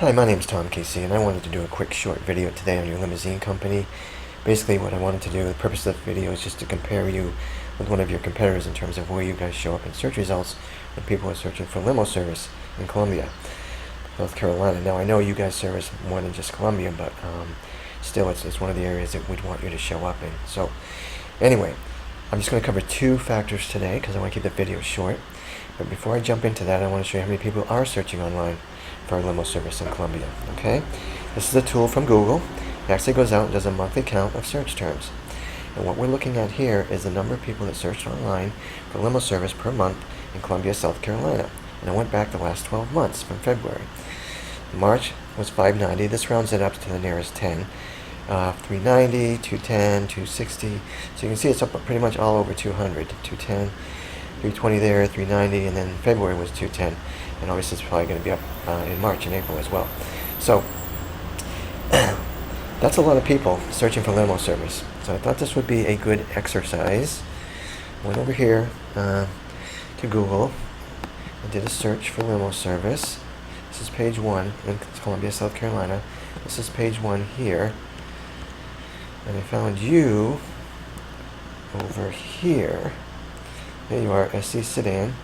Hi, my name is Tom Casey, and I wanted to do a quick short video today on your limousine company. Basically, what I wanted to do, the purpose of the video is just to compare you with one of your competitors in terms of where you guys show up in search results when people are searching for limo service in Columbia, North Carolina. Now, I know you guys service more than just Columbia, but still, it's one of the areas that we'd want you to show up in. So, anyway, I'm just going to cover two factors today because I want to keep the video short. But before I jump into that, I want to show you how many people are searching online for our limo service in Columbia. Okay, this is a tool from Google. It actually goes out and does a monthly count of search terms. And what we're looking at here is the number of people that searched online for limo service per month in Columbia, South Carolina. And I went back the last 12 months from February. March was 590. This rounds it up to the nearest 10. 390, 210, 260. So you can see it's up pretty much all over 200. 210, 320 there, 390, and then February was 210. And obviously it's probably going to be up in March and April as well. So that's a lot of people searching for limo service. So I thought this would be a good exercise. Went over here to Google and did a search for limo service. This is page 1 in Columbia, South Carolina. This is page 1 here. And I found you over here. There you are, SC Sedan,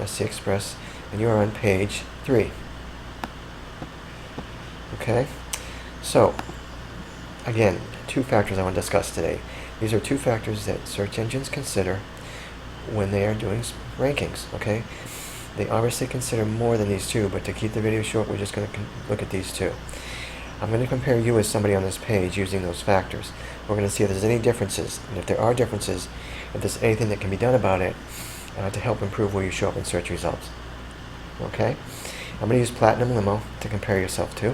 SC Express, and you're on page 3. Okay, so again, two factors I want to discuss today. These are two factors that search engines consider when they are doing rankings. Okay, they obviously consider more than these two, but to keep the video short, we're just going to look at these two. I'm going to compare you with somebody on this page using those factors. We're going to see if there's any differences, and if there are differences, if there's anything that can be done about it to help improve where you show up in search results. Okay? I'm going to use Platinum Limo to compare yourself to.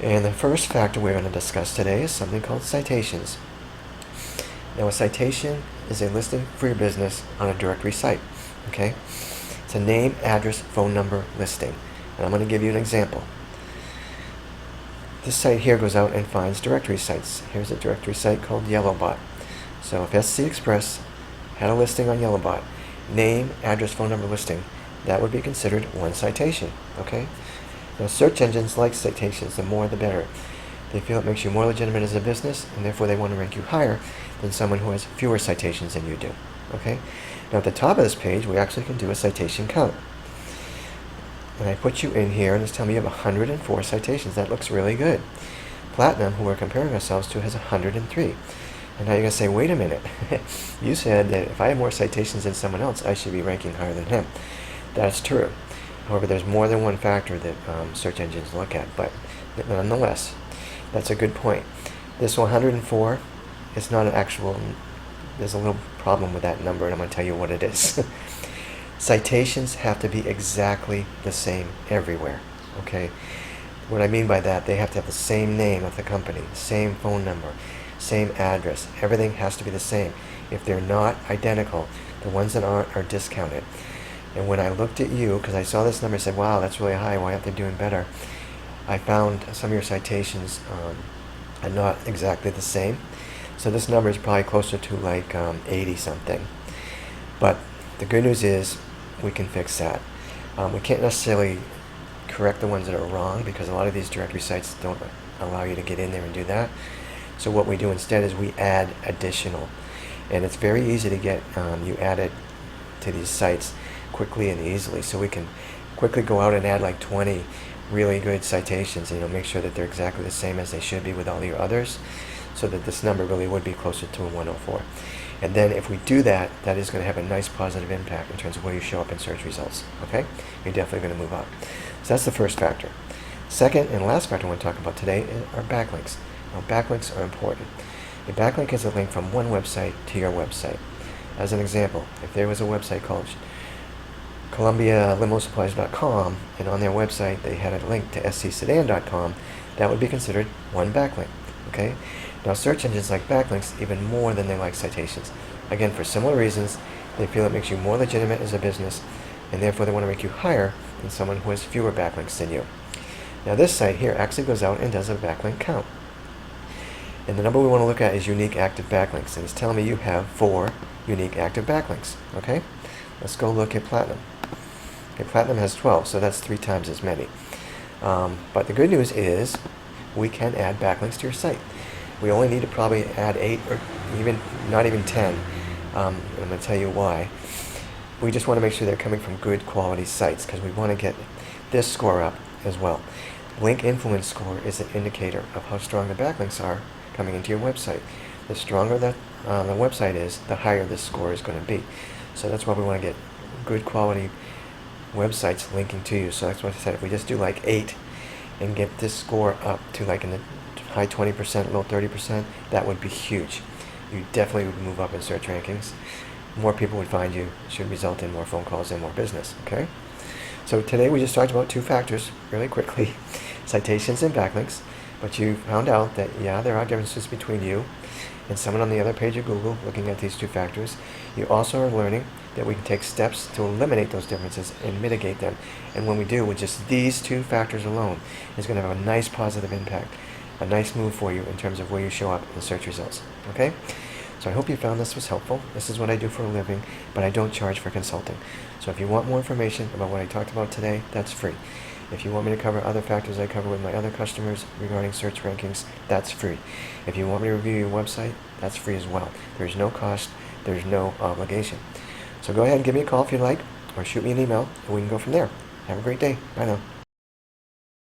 And the first factor we're going to discuss today is something called citations. Now, a citation is a listing for your business on a directory site. Okay? It's a name, address, phone number listing. And I'm going to give you an example. This site here goes out and finds directory sites. Here's a directory site called Yellowbot. So if SC Express had a listing on Yellowbot, name, address, phone number listing, that would be considered one citation. Okay? Now, search engines like citations. The more the better. They feel it makes you more legitimate as a business, and therefore they want to rank you higher than someone who has fewer citations than you do. Okay? Now, at the top of this page, we actually can do a citation count. And I put you in here, and it's telling me you have 104 citations. That looks really good. Platinum, who we're comparing ourselves to, has 103. And now you're going to say, wait a minute. You said that if I have more citations than someone else, I should be ranking higher than him. That's true. However, there's more than one factor that search engines look at. But nonetheless, that's a good point. This 104 is not an actual... There's a little problem with that number, and I'm going to tell you what it is. Citations have to be exactly the same everywhere. Okay? What I mean by that, they have to have the same name of the company, same phone number, same address. Everything has to be the same. If they're not identical, the ones that aren't are discounted. And when I looked at you, because I saw this number, I said, wow, that's really high, why aren't they doing better? I found some of your citations are not exactly the same. So this number is probably closer to like 80 something. But the good news is we can fix that. We can't necessarily correct the ones that are wrong because a lot of these directory sites don't allow you to get in there and do that. So what we do instead is we add additional. And it's very easy to get you added to these sites quickly and easily. So we can quickly go out and add like 20 really good citations and make sure that they're exactly the same as they should be with all your others, so that this number really would be closer to a 104. And then if we do that, that is going to have a nice positive impact in terms of where you show up in search results. Okay? You're definitely going to move up. So that's the first factor. Second and last factor I want to talk about today are backlinks. Now, backlinks are important. A backlink is a link from one website to your website. As an example, if there was a website called ColumbiaLimoSupplies.com, and on their website they had a link to scsedan.com, that would be considered one backlink. Okay? Now, search engines like backlinks even more than they like citations. Again, for similar reasons, they feel it makes you more legitimate as a business, and therefore they want to rank you higher than someone who has fewer backlinks than you. Now, this site here actually goes out and does a backlink count. And the number we want to look at is unique active backlinks, and it's telling me you have 4 unique active backlinks. Okay? Let's go look at Platinum. Okay, Platinum has 12, so that's 3 times as many. But the good news is we can add backlinks to your site. We only need to probably add 8 or even not even 10. I'm going to tell you why. We just want to make sure they're coming from good quality sites because we want to get this score up as well. Link influence score is an indicator of how strong the backlinks are coming into your website. The stronger that the website is, the higher this score is going to be. So that's why we want to get good quality websites linking to you. So that's what I said. If we just do like 8 and get this score up to like in the high 20%, low 30%, that would be huge. You definitely would move up in search rankings. More people would find you, should result in more phone calls and more business, okay? So today we just talked about 2 factors really quickly, citations and backlinks, but you found out that, yeah, there are differences between you and someone on the other page of Google looking at these 2 factors. You also are learning that we can take steps to eliminate those differences and mitigate them. And when we do, with just these 2 factors alone, it's going to have a nice positive impact, a nice move for you in terms of where you show up in search results, okay? So I hope you found this was helpful. This is what I do for a living, but I don't charge for consulting. So if you want more information about what I talked about today, that's free. If you want me to cover other factors I cover with my other customers regarding search rankings, that's free. If you want me to review your website, that's free as well. There's no cost, there's no obligation. So go ahead and give me a call if you like, or shoot me an email, and we can go from there. Have a great day. Bye now.